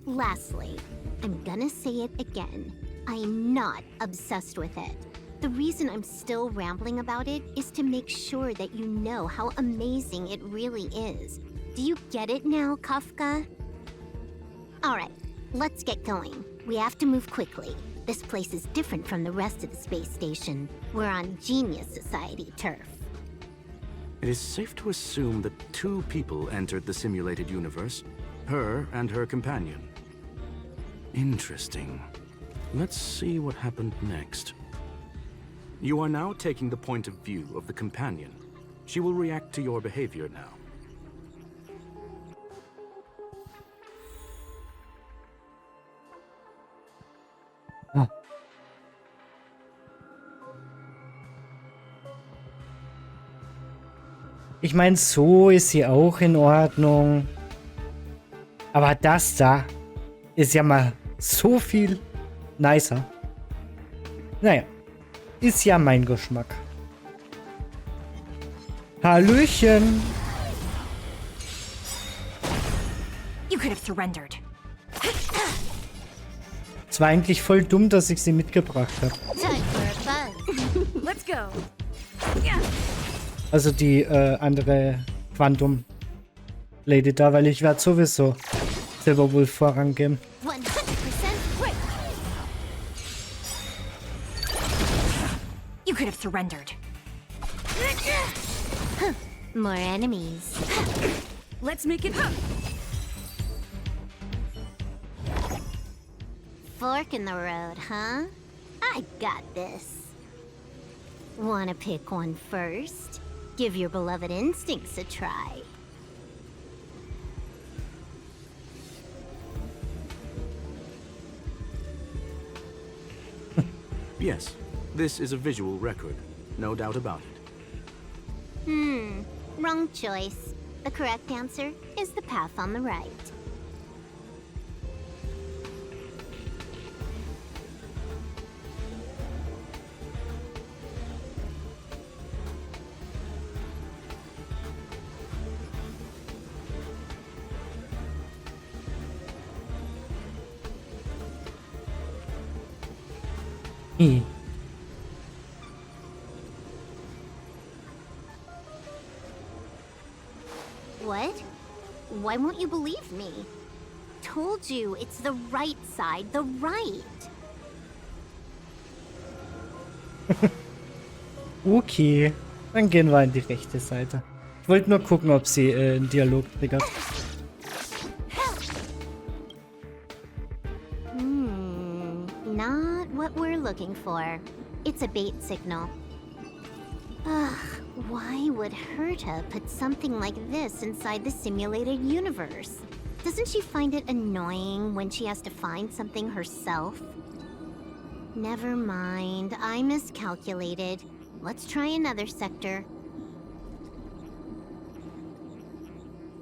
Lastly, I'm gonna say it again. I am not obsessed with it. The reason I'm still rambling about it is to make sure that you know how amazing it really is. Do you get it now, Kafka? Alright, let's get going. We have to move quickly. This place is different from the rest of the space station. We're on Genius Society turf. It is safe to assume that two people entered the simulated universe, her and her companion. Interesting. Let's see what happened next. You are now taking the point of view of the companion. She will react to your behavior now. Ah. Ich meine, so ist sie auch in Ordnung. Aber das da ist ja mal so viel nicer. Naja, ist ja mein Geschmack. Hallöchen. You could have surrendered. Es war eigentlich voll dumm, dass ich sie mitgebracht habe. Let's go. Also die andere Quantum Lady da, weil ich werde sowieso selber wohl Vorrang geben. 100% quick. You could have surrendered. More enemies. Let's make it up. Fork in the road, huh? I got this. Wanna pick one first? Give your beloved instincts a try. Yes, this is a visual record. No doubt about it. Wrong choice. The correct answer is the path on the right. What? Why won't you believe me? Told you, it's the right side, the right. Okay, dann gehen wir in die rechte Seite. Ich wollte nur gucken, ob sie einen Dialog triggert. Not what we're looking for. It's a bait signal. Ugh, why would Herta put something like this inside the simulated universe? Doesn't she find it annoying when she has to find something herself? Never mind, I miscalculated. Let's try another sector.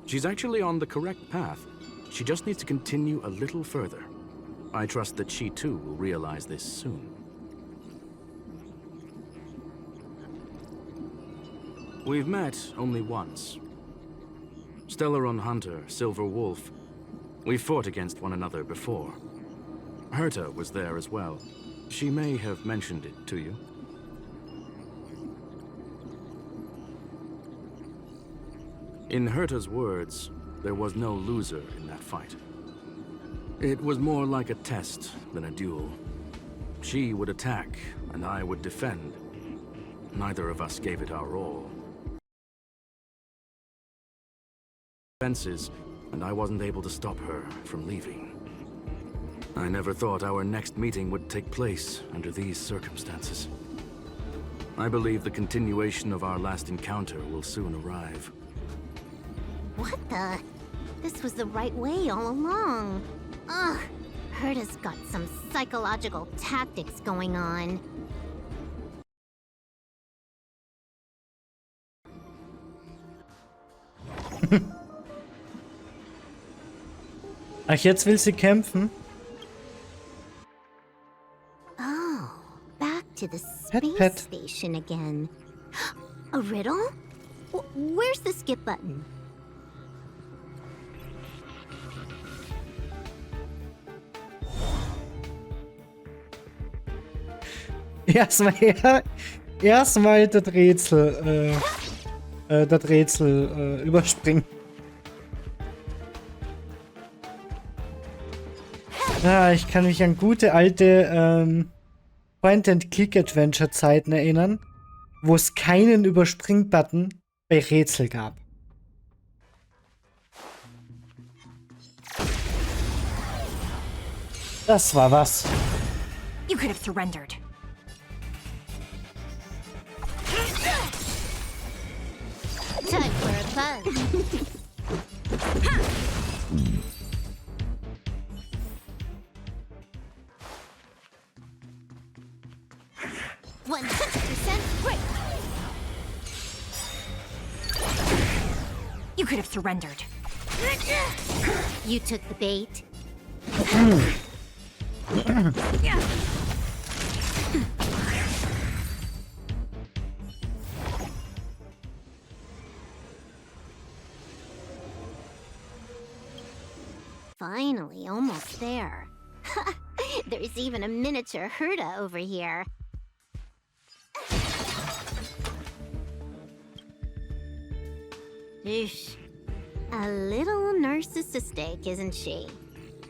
She's actually on the correct path. She just needs to continue a little further. I trust that she too will realize this soon. We've met only once. Stellaron Hunter, Silver Wolf. We fought against one another before. Herta was there as well. She may have mentioned it to you. In Herta's words, there was no loser in that fight. It was more like a test than a duel. She would attack, and I would defend. Neither of us gave it our all. Fences, and I wasn't able to stop her from leaving. I never thought our next meeting would take place under these circumstances. I believe the continuation of our last encounter will soon arrive. What the? This was the right way all along. Ugh, Herta's got some psychological tactics going on. Ach, jetzt will sie kämpfen? Oh, back to the Pet, space pet. station again. A riddle? Where's the skip button? Erstmal das Rätsel überspringen. Ja, ich kann mich an gute alte Point-and-Click-Adventure-Zeiten erinnern, wo es keinen Überspring-Button bei Rätsel gab. Das war was. You could have surrendered. Time for a fun. 100% right. You could have surrendered. You took the bait. Finally, almost there. There's even a miniature Herda over here. Eesh. A little narcissistic, isn't she?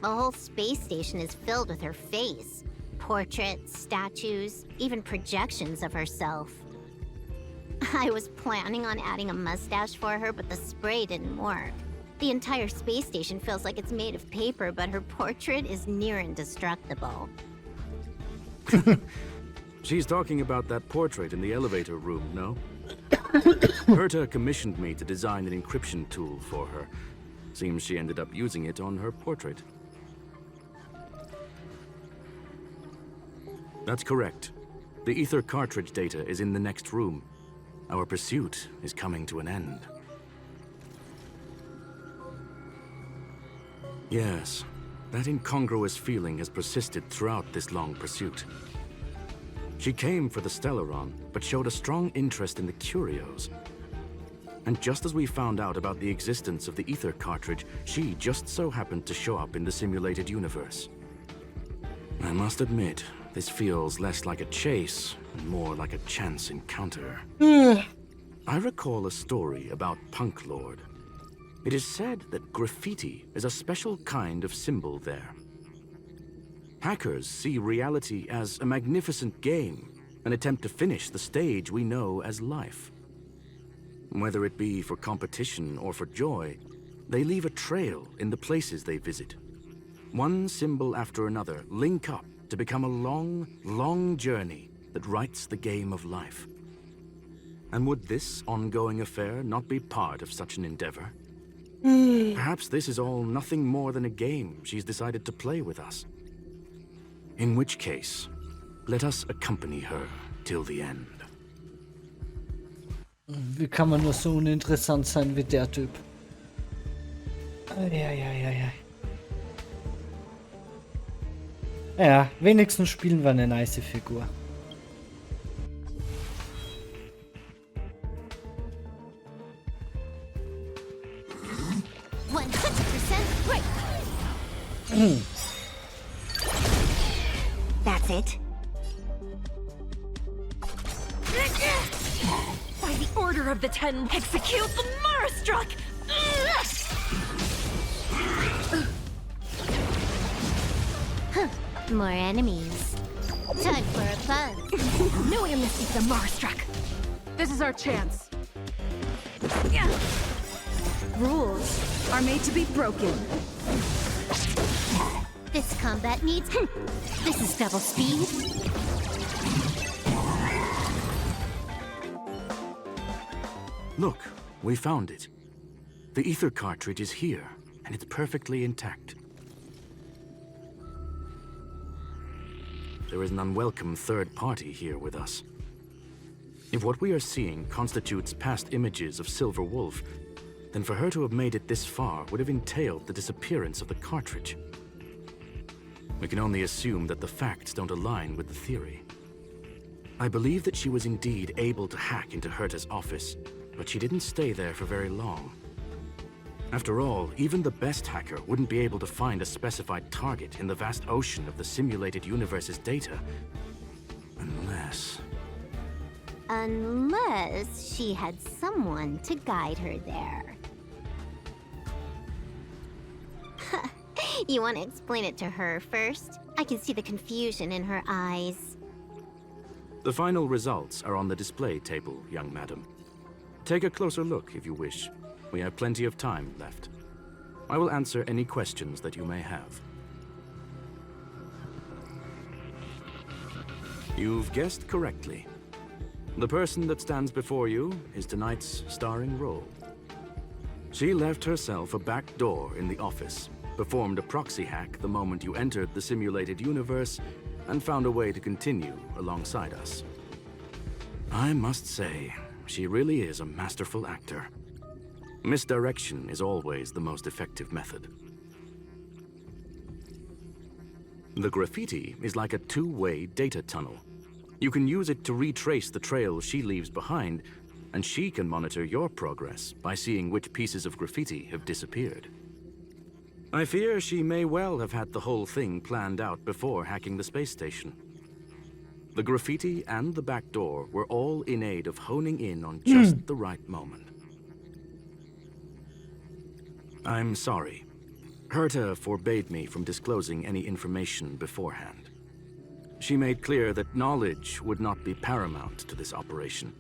The whole space station is filled with her face. Portraits, statues, even projections of herself. I was planning on adding a mustache for her, but the spray didn't work. The entire space station feels like it's made of paper, but her portrait is near indestructible. She's talking about that portrait in the elevator room, no? Herta commissioned me to design an encryption tool for her. Seems she ended up using it on her portrait. That's correct. The ether cartridge data is in the next room. Our pursuit is coming to an end. Yes, that incongruous feeling has persisted throughout this long pursuit. She came for the Stellaron, but showed a strong interest in the curios. And just as we found out about the existence of the ether cartridge, she just so happened to show up in the simulated universe. I must admit, this feels less like a chase and more like a chance encounter. I recall a story about Punk Lord. It is said that graffiti is a special kind of symbol there. Hackers see reality as a magnificent game, an attempt to finish the stage we know as life. Whether it be for competition or for joy, they leave a trail in the places they visit. One symbol after another link up to become a long, long journey that writes the game of life. And would this ongoing affair not be part of such an endeavor? Perhaps this is all nothing more than a game she's decided to play with us. In which case, let us accompany her till the end. Wie kann man nur so uninteressant sein wie der Typ? Eieieiei. Ja, wenigstens spielen wir eine nice Figur. That's it. By the order of the Ten, execute the Marastruck! More enemies. Time for a fun. No amnesty for the Marastruck. This is our chance. Rules are made to be broken. This combat needs... This is double speed. Look, we found it. The ether cartridge is here, and it's perfectly intact. There is an unwelcome third party here with us. If what we are seeing constitutes past images of Silver Wolf, then for her to have made it this far would have entailed the disappearance of the cartridge. We can only assume that the facts don't align with the theory. I believe that she was indeed able to hack into Herta's office, but she didn't stay there for very long. After all, even the best hacker wouldn't be able to find a specified target in the vast ocean of the simulated universe's data. Unless... Yes. Unless she had someone to guide her there. You want to explain it to her first? I can see the confusion in her eyes. The final results are on the display table, young madam. Take a closer look if you wish. We have plenty of time left. I will answer any questions that you may have. You've guessed correctly. The person that stands before you is tonight's starring role. She left herself a back door in the office, performed a proxy hack the moment you entered the simulated universe, and found a way to continue alongside us. I must say, she really is a masterful actor. Misdirection is always the most effective method. The graffiti is like a two-way data tunnel. You can use it to retrace the trail she leaves behind, and she can monitor your progress by seeing which pieces of graffiti have disappeared. I fear she may well have had the whole thing planned out before hacking the space station. The graffiti and the back door were all in aid of honing in on just the right moment. I'm sorry. Herta forbade me from disclosing any information beforehand. She made clear that knowledge would not be paramount to this operation,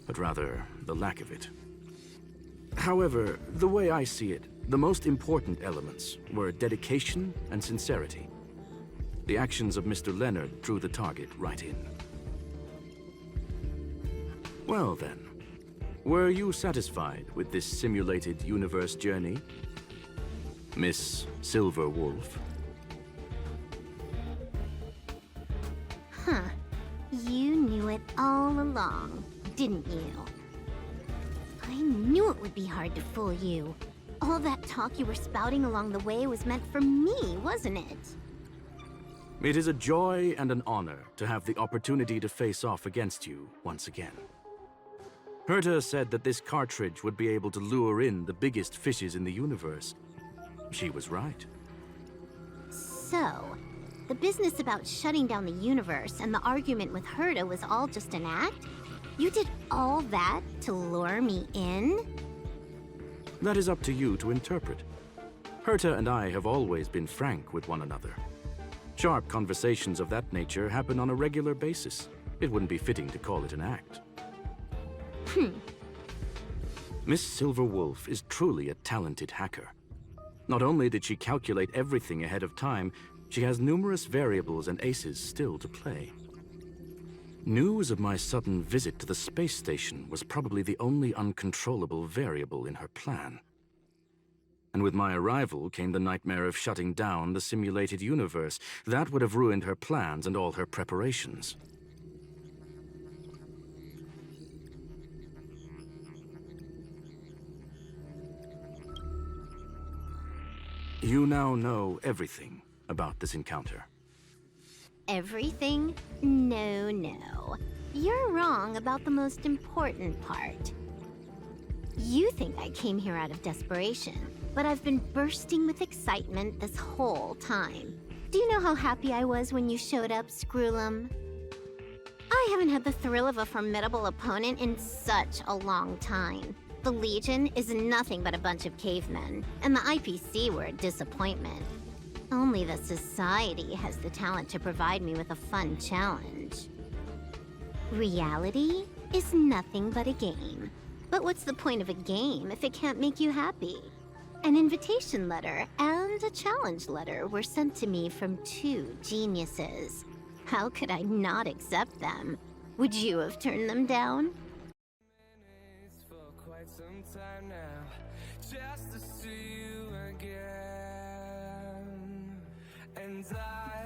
but rather the lack of it. However, the way I see it, the most important elements were dedication and sincerity. The actions of Mr. Leonard drew the target right in. Well then, were you satisfied with this simulated universe journey, Miss Silver Wolf? Huh. You knew it all along, didn't you? I knew it would be hard to fool you. All that talk you were spouting along the way was meant for me, wasn't it? It is a joy and an honor to have the opportunity to face off against you once again. Herta said that this cartridge would be able to lure in the biggest fishes in the universe. She was right. So, the business about shutting down the universe and the argument with Herta was all just an act? You did all that to lure me in? That is up to you to interpret. Herta and I have always been frank with one another. Sharp conversations of that nature happen on a regular basis. It wouldn't be fitting to call it an act. Miss Silverwolf is truly a talented hacker. Not only did she calculate everything ahead of time, she has numerous variables and aces still to play. News of my sudden visit to the space station was probably the only uncontrollable variable in her plan. And with my arrival came the nightmare of shutting down the simulated universe. That would have ruined her plans and all her preparations. You now know everything about this encounter. Everything? No, no. You're wrong about the most important part. You think I came here out of desperation, but I've been bursting with excitement this whole time. Do you know how happy I was when you showed up, Screwlum? I haven't had the thrill of a formidable opponent in such a long time. The Legion is nothing but a bunch of cavemen, and the IPC were a disappointment. Only the Society has the talent to provide me with a fun challenge. Reality is nothing but a game. But what's the point of a game if it can't make you happy? An invitation letter and a challenge letter were sent to me from two geniuses. How could I not accept them? Would you have turned them down? For quite some time now, just to see you again, and I